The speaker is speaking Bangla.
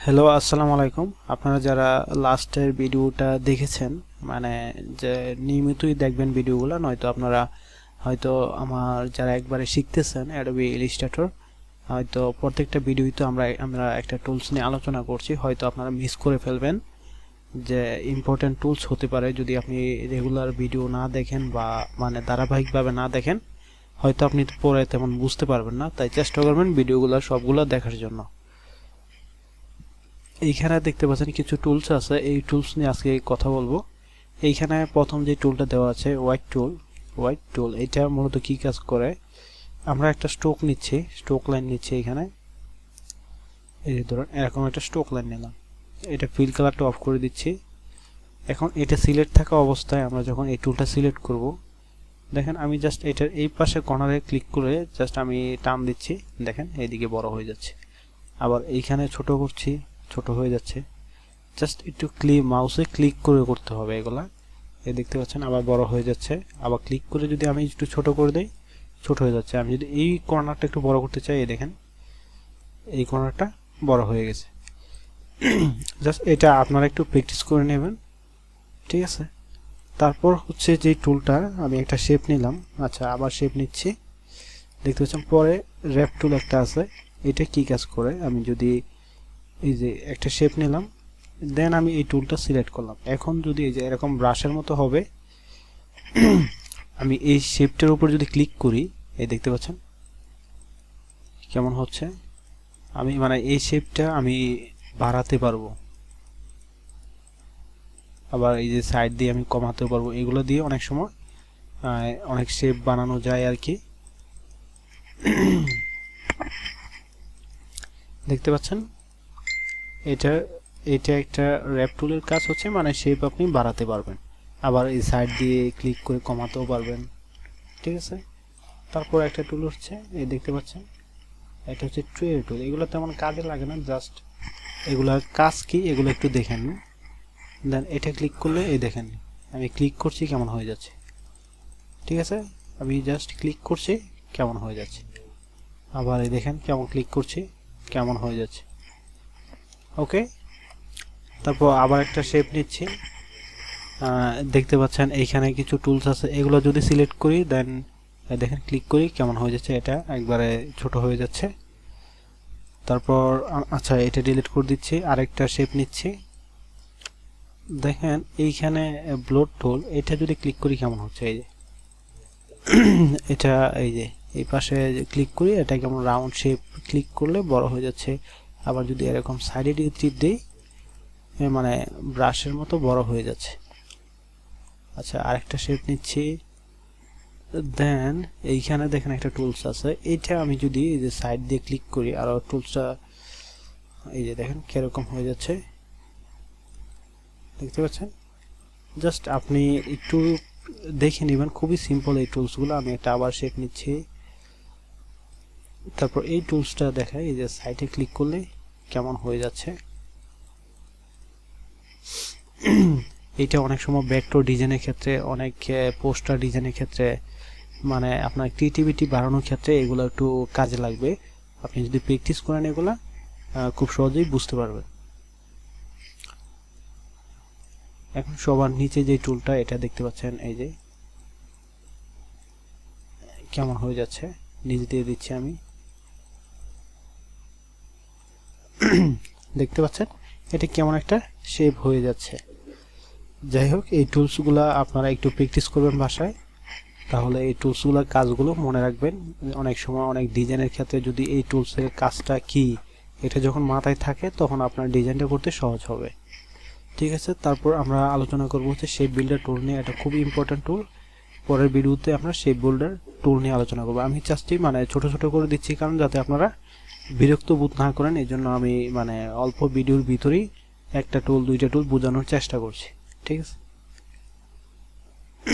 হ্যালো, আসসালামু আলাইকুম। আপনারা যারা লাস্টের ভিডিওটা দেখেছেন, মানে যে নিয়মিতই দেখবেন ভিডিওগুলো, নয়তো আপনারা হয়তো আমার যারা একবারে শিখতেছেন অ্যাডোবি ইলাস্ট্রেটর, হয়তো প্রত্যেকটা ভিডিওই তো আমরা একটা টুলস নিয়ে আলোচনা করছি, হয়তো আপনারা মিস করে ফেলবেন যে ইম্পর্টেন্ট টুলস হতে পারে। যদি আপনি রেগুলার ভিডিও না দেখেন বা মানে ধারাবাহিকভাবে না দেখেন, হয়তো আপনি পরে তেমন বুঝতে পারবেন না। তাই চেষ্টা করবেন ভিডিওগুলো সবগুলো দেখার জন্য। এইখানে দেখতে পাচ্ছেন কিছু টুলস আছে, এই টুলস নিয়ে আজকে কথা বলবো। এইখানে প্রথম যে টুলটা দেওয়া আছে হোয়াইট টুল, এটা মূলত কি কাজ করে? আমরা একটা স্ট্রোক নিচ্ছি, স্ট্রোক লাইন নিচ্ছি। এখানে এই যে ধরুন এরকম একটা স্ট্রোক লাইন নিলাম, এটা ফিল কালারটা অফ করে দিচ্ছি। এখন এটা সিলেক্ট থাকা অবস্থায় আমরা যখন এই টুলটা সিলেক্ট করব, দেখেন আমি জাস্ট এটার এই পাশে কর্নারে ক্লিক করে জাস্ট আমি টান দিচ্ছি, দেখেন এইদিকে বড় হয়ে যাচ্ছে। আবার এইখানে ছোট করছি, ছোট হয়ে যাচ্ছে। জাস্ট একটু মাউসে ক্লিক করে করতে হবে এগুলা। এই দেখতে পাচ্ছেন আবার বড় হয়ে যাচ্ছে। আবার ক্লিক করে যদি আমি একটু ছোট করে দেই, ছোট হয়ে যাচ্ছে। আমি যদি এই কর্নারটা একটু বড় করতে চাই, এই দেখেন এই কর্নারটা বড় হয়ে গেছে। জাস্ট এটা আপনারা একটু প্র্যাকটিস করে নেবেন, ঠিক আছে? তারপর হচ্ছে যে টুলটা আমি একটা শেপ নিলাম, আচ্ছা আবার শেপ নিচ্ছি। দেখতে পাচ্ছেন পরে র্যাপ টুল একটা আছে, এটা কি কাজ করে? আমি যদি এই যে একটা শেপ নিলাম, দেন আমি এই টুলটা সিলেক্ট করলাম। এখন যদি এই যে এরকম ব্রাশের মতো হবে, আমি এই শেপটার উপর যদি ক্লিক করি, এই দেখতে পাচ্ছেন কেমন হচ্ছে। আমি মানে এই শেপটা আমি বাড়াতে পারবো, আবার এই যে সাইড দিয়ে আমি কমাতে পারবো। এগুলো দিয়ে অনেক সময় অনেক শেপ বানানো যায় আর কি। দেখতে পাচ্ছেন এটা এটা একটা র্যাপ টুলের কাজ হচ্ছে, মানে শেপ আপনি বাড়াতে পারবেন, আবার এই সাইড দিয়ে ক্লিক করে কমাতেও পারবেন, ঠিক আছে? তারপর একটা টুল হচ্ছে, এই দেখতে পাচ্ছেন এটা হচ্ছে ট্রে টুল। এগুলো তেমন কাজে লাগে না, জাস্ট এগুলার কাজ কি এগুলো একটু দেখেন। দেন এটা ক্লিক করলে এই দেখেন আমি ক্লিক করছি কেমন হয়ে যাচ্ছে, ঠিক আছে? আমি জাস্ট ক্লিক করছি কেমন হয়ে যাচ্ছে, আবার এই দেখেন কেমন ক্লিক করছি কেমন হয়ে যাচ্ছে। ওকে, তারপর আবার একটা শেপ নিচ্ছি। দেখতে পাচ্ছেন এইখানে কিছু টুলস আছে, এগুলো যদি সিলেক্ট করি দেন দেখেন ক্লিক করি কেমন হয়ে যাচ্ছে, এটা একবারে ছোট হয়ে যাচ্ছে। তারপর আচ্ছা এটা ডিলিট করে দিচ্ছি, আরেকটা শেপ নিচ্ছি। দেখেন এইখানে ব্লোড টুল, এটা যদি ক্লিক করি কেমন হচ্ছে, এই যে এটা এই যে এই পাশে ক্লিক করি, এটা কেমন রাউন্ড শেপ, ক্লিক করলে বড় হয়ে যাচ্ছে। আবার যদি এরকম সাইডে দিয়ে টিপ দিই, মানে ব্রাশের মতো বড় হয়ে যাচ্ছে। আচ্ছা আরেকটা শেপ নিচ্ছি। দেন এইখানে দেখেন একটা টুলস আছে, এইটা আমি যদি এই যে সাইড দিয়ে ক্লিক করি, আর টুলসটা এই যে দেখেন কিরকম হয়ে যাচ্ছে, দেখতে পাচ্ছেন? জাস্ট আপনি একটু দেখে নেবেন, খুবই সিম্পল এই টুলসগুলো। আমি একটা আবার শেপ নিচ্ছি। তারপর এই টুলসটা দেখায়, এই যে সাইডে ক্লিক করলে কেমন হয়ে যাচ্ছে। এইটা অনেক সময় ভেক্টর ডিজাইনের ক্ষেত্রে, অনেক পোস্টার ডিজাইনের ক্ষেত্রে, মানে আপনার ক্রিয়েটিভিটি বাড়ানোর ক্ষেত্রে এগুলো একটু কাজে লাগবে। আপনি যদি প্র্যাকটিস করেন এগুলা খুব সহজেই বুঝতে পারবেন। এখন সবার নিচে যে টুলটা, এটা দেখতে পাচ্ছেন এই যে কেমন হয়ে যাচ্ছে, নিচে দিয়ে দিচ্ছি আমি। দেখতে পাচ্ছেন এটা কেমন একটা শেপ হয়ে যাচ্ছে। যাই হোক, এই টুলসগুলা আপনারা একটু প্র্যাকটিস করবেন বাসায়, তাহলে এই টুলসগুলোর কাজগুলো মনে রাখবেন। অনেক সময় অনেক ডিজাইনের ক্ষেত্রে যদি এই টুলসের কাজটা কি এটা যখন মাথায় থাকে, তখন আপনার ডিজাইনটা করতে সহজ হবে, ঠিক আছে? তারপর আমরা আলোচনা করবো হচ্ছে শেপ বিল্ডার টুল নিয়ে। এটা খুবই ইম্পর্টেন্ট টুল। পরের ভিডিওতে আমরা শেপ বিল্ডার টুল নিয়ে আলোচনা করবো। আমি চাচ্ছি মানে ছোট ছোট করে দিচ্ছি, কারণ যাতে আপনারা বিরক্ত বোধ না করেন, এই জন্য আমি মানে অল্প ভিডিওর ভিতরেই একটা টুল দুইটা টুল বোঝানোর চেষ্টা করছি, ঠিক আছে?